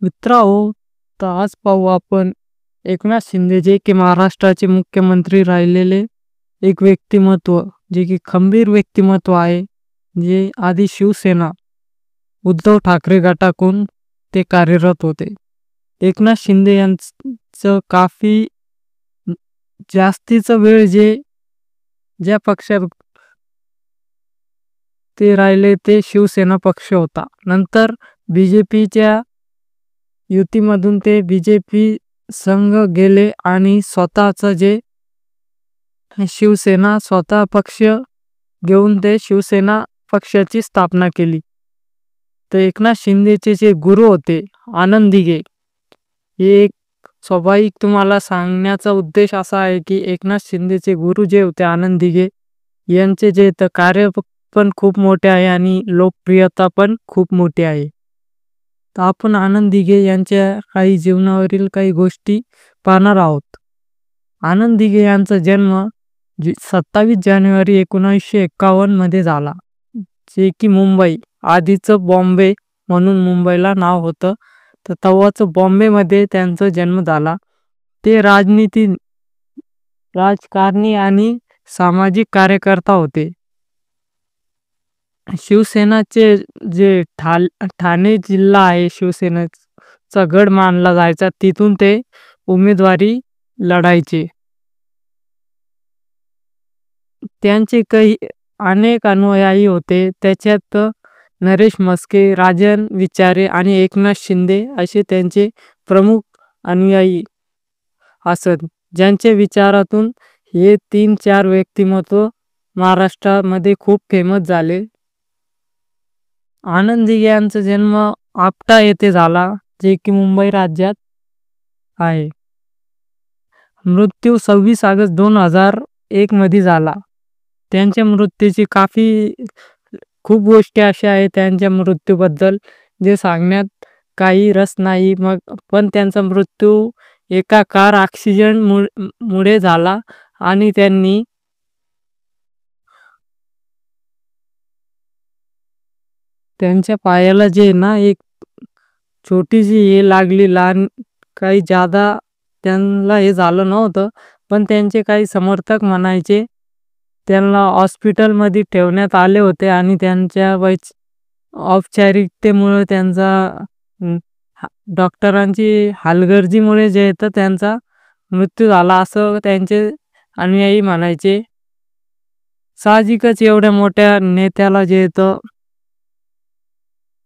मित्रांनो, तर आज पाहू आपण एकनाथ शिंदे जे की महाराष्ट्राचे मुख्यमंत्री राहिलेले एक व्यक्तिमत्व, जे की खंबीर व्यक्तिमत्व आहे. जे आधी शिवसेना उद्धव ठाकरे गटाकडून ते कार्यरत होते. एकनाथ शिंदे यांचं काफी जास्तीचा वेळ ज्या पक्षात ते राहिले ते शिवसेना पक्ष होता. नंतर बीजेपीच्या युतीमधून ते बीजेपी संघ गेले आणि स्वतःचं जे शिवसेना स्वतः पक्ष घेऊन ते शिवसेना पक्षाची स्थापना केली. तर एकनाथ शिंदेचे जे गुरु होते आनंद दिघे, हे एक स्वाभाविक तुम्हाला सांगण्याचा उद्देश असा आहे की एकनाथ शिंदेचे गुरु जे होते आनंद दिघे यांचे जे कार्य पण खूप मोठे आहे आणि लोकप्रियता पण खूप मोठी आहे. तर आपण आनंद दिघे यांच्या काही जीवनावरील काही गोष्टी पाहणार आहोत. आनंद दिघे यांचा जन्म 27 जानेवारी 1951 मध्ये झाला, जे की मुंबई, आधीचं बॉम्बे म्हणून मुंबईला नाव होतं, तर तेव्हाचं बॉम्बेमध्ये त्यांचा जन्म झाला. ते राजकारणी आणि सामाजिक कार्यकर्ता होते. शिवसेनाचे जे ठाणे जिल्हा आहे शिवसेनेचा गड मानला जायचा, तिथून ते उमेदवारी लढायचे. त्यांचे काही अनेक अनुयायी होते. त्याच्यात नरेश म्हस्के, राजन विचारे आणि एकनाथ शिंदे असे त्यांचे प्रमुख अनुयायी असत, ज्यांच्या विचारातून हे 3-4 व्यक्तिमत्व महाराष्ट्रामध्ये खूप फेमस झाले. आनंद दिघे यांचा जन्म आपटा येथे झाला, जे की मुंबई राज्यात आहे. मृत्यू 26 ऑगस्ट 2001 मध्ये झाला. त्यांच्या मृत्यूची खूप गोष्टी अशा आहेत त्यांच्या मृत्यूबद्दल जे सांगण्यात काही रस नाही. पण त्यांचा मृत्यू एका कार ॲक्सिडेंट मुळे झाला आणि त्यांच्या पायाला जे ना एक छोटीशी हे लागली, लहान, काही जादा त्यांना हे झालं नव्हतं. पण त्यांचे काही समर्थक म्हणायचे त्यांना हॉस्पिटलमध्ये ठेवण्यात आले होते आणि त्यांच्या औपचारिकतेमुळे डॉक्टरांची हलगर्जीमुळे जे तर त्यांचा मृत्यू झाला असं त्यांचे अनुयायी म्हणायचे. साहजिकच एवढ्या मोठ्या नेत्याला जे